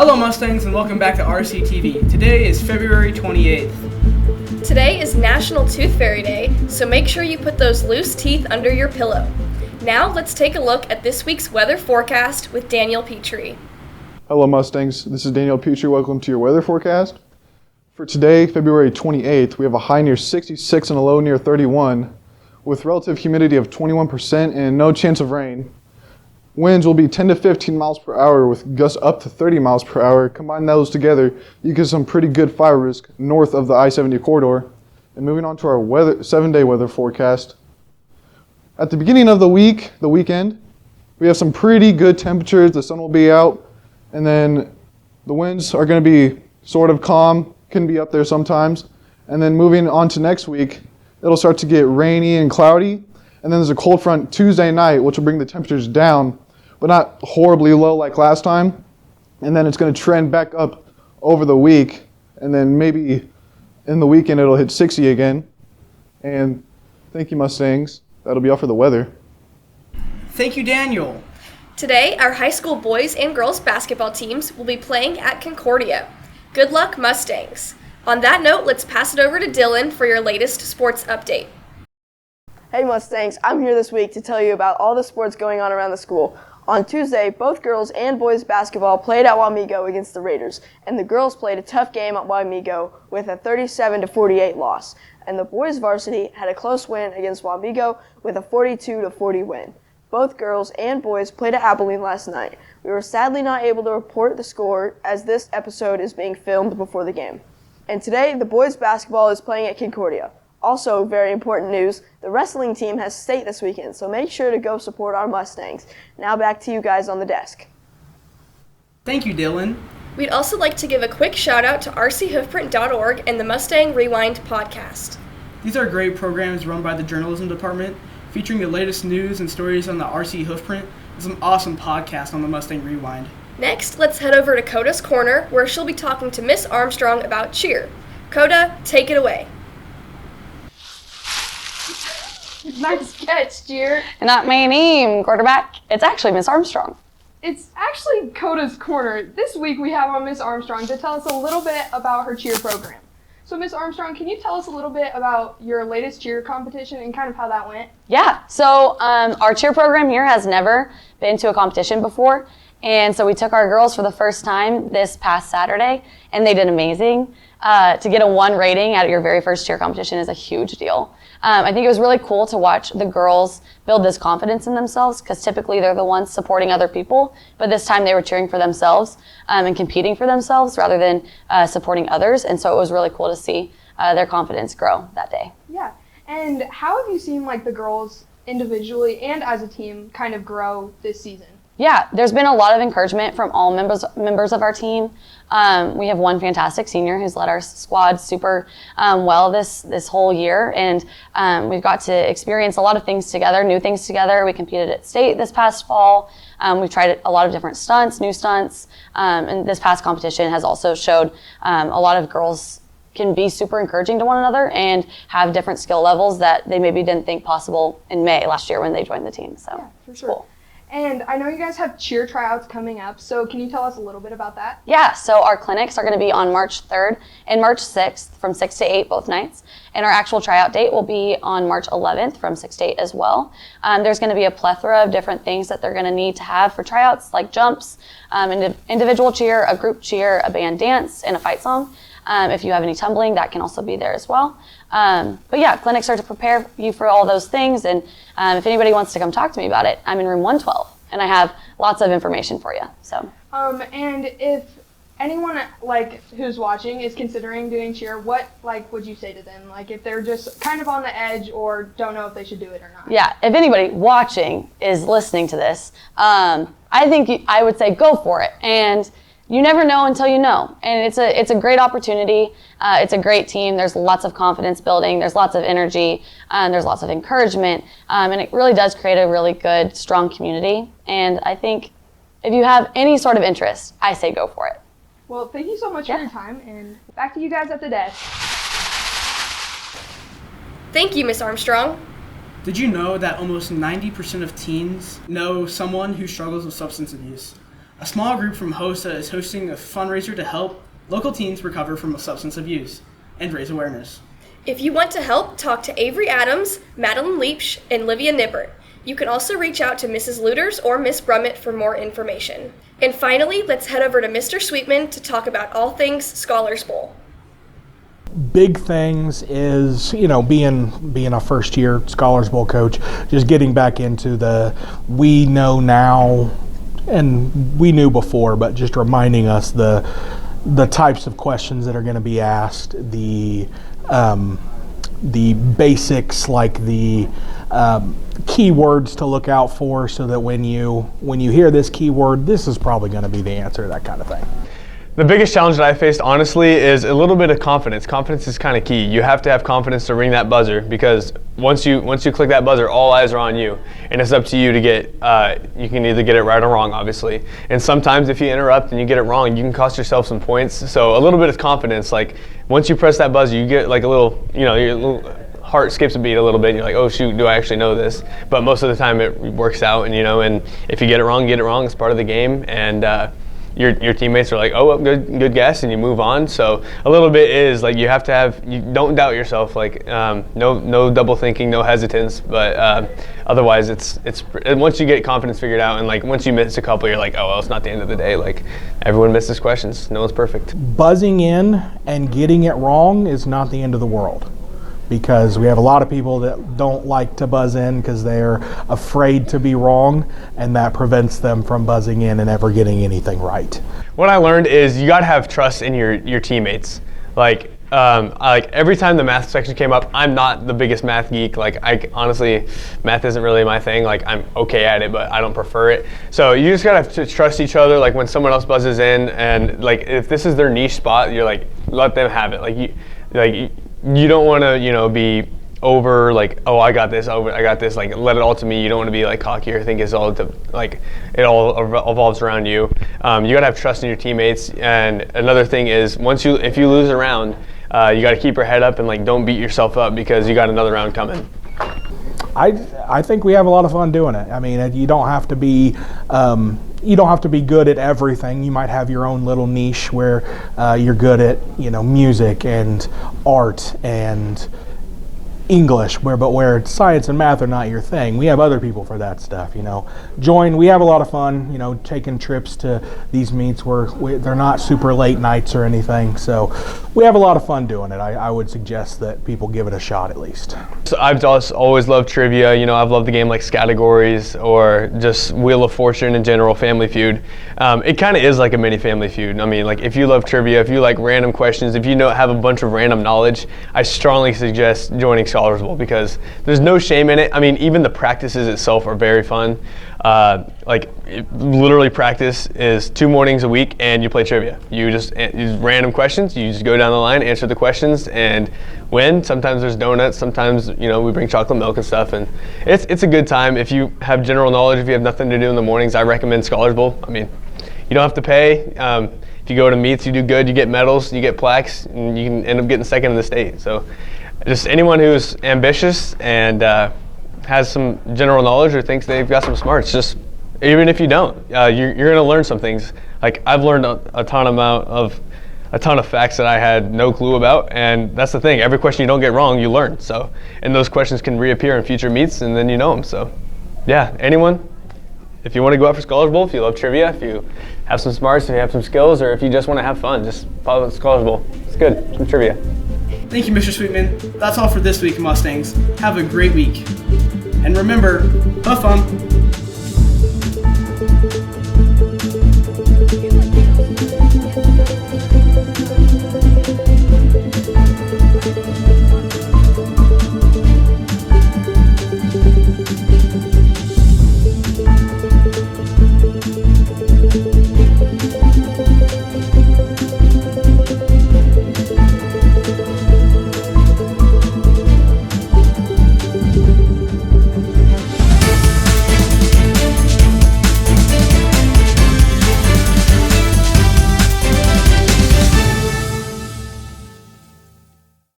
Hello Mustangs and welcome back to RCTV. Today is February 28th. Today is National Tooth Fairy Day, so make sure you put those loose teeth under your pillow. Now let's take a look at this week's weather forecast with Daniel Petri. Hello Mustangs, this is Daniel Petri. Welcome to your weather forecast. For today, February 28th, we have a high near 66 and a low near 31 with relative humidity of 21% and no chance of rain. Winds will be 10 to 15 miles per hour with gusts up to 30 miles per hour. Combine those together, you get some pretty good fire risk north of the I-70 corridor. And moving on to our 7-day weather forecast. At the beginning of the weekend, we have some pretty good temperatures. The sun will be out, and then the winds are going to be sort of calm, can be up there sometimes. And then moving on to next week, it'll start to get rainy and cloudy. And then there's a cold front Tuesday night, which will bring the temperatures down, but not horribly low like last time. And then it's going to trend back up over the week. And then maybe in the weekend it'll hit 60 again. And thank you, Mustangs. That'll be all for the weather. Thank you, Daniel. Today, our high school boys and girls basketball teams will be playing at Concordia. Good luck, Mustangs. On that note, let's pass it over to Dylan for your latest sports update. Hey Mustangs, I'm here this week to tell you about all the sports going on around the school. On Tuesday, both girls and boys basketball played at Wamego against the Raiders, and the girls played a tough game at Wamego with a 37-48 loss. And the boys varsity had a close win against Wamego with a 42-40 win. Both girls and boys played at Abilene last night. We were sadly not able to report the score as this episode is being filmed before the game. And today, the boys basketball is playing at Concordia. Also, very important news, the wrestling team has state this weekend, so make sure to go support our Mustangs. Now back to you guys on the desk. Thank you, Dylan. We'd also like to give a quick shout out to rchoofprint.org and the Mustang Rewind podcast. These are great programs run by the journalism department, featuring the latest news and stories on the RC Hoofprint and some awesome podcasts on the Mustang Rewind. Next, let's head over to Koda's Korner, where she'll be talking to Miss Armstrong about cheer. Koda, take it away. Nice catch, cheer. Not my name, quarterback. It's actually Miss Armstrong. It's actually Koda's Corner. This week we have on Miss Armstrong to tell us a little bit about her cheer program. So Miss Armstrong, can you tell us a little bit about your latest cheer competition and kind of how that went? Yeah, so our cheer program here has never been to a competition before. And so we took our girls for the first time this past Saturday, and they did amazing. To get a 1 rating at your very first cheer competition is a huge deal. I think it was really cool to watch the girls build this confidence in themselves, because typically they're the ones supporting other people, but this time they were cheering for themselves and competing for themselves rather than supporting others. And so it was really cool to see their confidence grow that day. Yeah, and how have you seen like the girls individually and as a team kind of grow this season? Yeah, there's been a lot of encouragement from all members of our team. We have one fantastic senior who's led our squad super well this whole year, and we've got to experience a lot of things together, new things together. We competed at state this past fall. We've tried a lot of different stunts, new stunts, and this past competition has also showed a lot of girls can be super encouraging to one another and have different skill levels that they maybe didn't think possible in May last year when they joined the team. So yeah, for sure. Cool. And I know you guys have cheer tryouts coming up, so can you tell us a little bit about that? Yeah, so our clinics are going to be on March 3rd and March 6th from 6 to 8 both nights. And our actual tryout date will be on March 11th from 6 to 8 as well. There's going to be a plethora of different things that they're going to need to have for tryouts, like jumps, individual cheer, a group cheer, a band dance, and a fight song. If you have any tumbling, that can also be there as well. But yeah, clinics are to prepare you for all those things. And if anybody wants to come talk to me about it, I'm in room 112, and I have lots of information for you. So. And if anyone like who's watching is considering doing cheer, what would you say to them? Like if they're just kind of on the edge or don't know if they should do it or not? Yeah, if anybody watching is listening to this, I think I would say go for it. And you never know until you know. And it's a great opportunity. It's a great team. There's lots of confidence building. There's lots of energy. There's lots of encouragement. And it really does create a really good, strong community. And I think if you have any sort of interest, I say go for it. Well, thank you so much for your time. And back to you guys at the desk. Thank you, Miss Armstrong. Did you know that almost 90% of teens know someone who struggles with substance abuse? A small group from HOSA is hosting a fundraiser to help local teens recover from substance abuse and raise awareness. If you want to help, talk to Avery Adams, Madeline Leapsch, and Livia Nippert. You can also reach out to Mrs. Luters or Miss Brummett for more information. And finally, let's head over to Mr. Sweetman to talk about all things Scholars Bowl. Big things is, being a first-year Scholars Bowl coach, just getting back into we know now, and we knew before, but just reminding us the types of questions that are going to be asked, the basics, like the keywords to look out for, so that when you hear this keyword, this is probably going to be the answer, that kind of thing. The biggest challenge that I faced, honestly, is a little bit of confidence. Confidence is kind of key. You have to have confidence to ring that buzzer, because once you click that buzzer, all eyes are on you, and it's up to you to get. You can either get it right or wrong, obviously. And sometimes, if you interrupt and you get it wrong, you can cost yourself some points. So a little bit of confidence. Like once you press that buzzer, you get like a little, your little heart skips a beat a little bit, and you're like, oh shoot, do I actually know this? But most of the time, it works out, and and if you get it wrong, it's part of the game, and. Your teammates are like, oh, well, good guess, and you move on. So a little bit is like you don't doubt yourself. Like no double thinking, no hesitance. But otherwise, it's once you get confidence figured out, and like once you miss a couple, you're like, oh well, it's not the end of the day. Like everyone misses questions. No one's perfect. Buzzing in and getting it wrong is not the end of the world, because we have a lot of people that don't like to buzz in because they're afraid to be wrong, and that prevents them from buzzing in and ever getting anything right. What I learned is you got to have trust in your teammates. Like every time the math section came up, I'm not the biggest math geek. Like honestly, math isn't really my thing. Like I'm okay at it, but I don't prefer it. So you just gotta have to trust each other. Like when someone else buzzes in, and like if this is their niche spot, you're like, let them have it. You don't want to, be over like, oh, I got this, like let it all to me. You don't want to be like cocky or think it all evolves around you. You gotta have trust in your teammates. And another thing is, if you lose a round, you gotta keep your head up and like don't beat yourself up, because you got another round coming. I think we have a lot of fun doing it. I mean, you don't have to be good at everything. You might have your own little niche where you're good at, music and art and English, where science and math are not your thing. We have other people for that stuff, We have a lot of fun, taking trips to these meets where they're not super late nights or anything. So we have a lot of fun doing it. I would suggest that people give it a shot at least. So I've just always loved trivia. I've loved the game like Categories or just Wheel of Fortune in general, Family Feud. It kind of is like a mini Family Feud. I mean, like if you love trivia, if you like random questions, if you have a bunch of random knowledge, I strongly suggest joining Scholars Bowl, because there's no shame in it. I mean, even the practices itself are very fun. Literally practice is 2 mornings a week, and you play trivia. You just use random questions. You just go down the line, answer the questions, and win. Sometimes there's donuts. Sometimes we bring chocolate milk and stuff, and it's a good time. If you have general knowledge, if you have nothing to do in the mornings, I recommend Scholars Bowl. I mean, you don't have to pay. If you go to meets, you do good. You get medals, you get plaques, and you can end up getting second in the state. So, just anyone who's ambitious and has some general knowledge or thinks they've got some smarts, just even if you don't, you're going to learn some things. Like I've learned a ton of facts that I had no clue about, and that's the thing. Every question you don't get wrong, you learn. So, and those questions can reappear in future meets, and then you know them. So, yeah, anyone, if you want to go out for Scholars Bowl, if you love trivia, if you have some smarts, if you have some skills, or if you just want to have fun, just follow the Scholars Bowl. It's good, some trivia. Thank you, Mr. Sweetman. That's all for this week, Mustangs. Have a great week. And remember, have fun.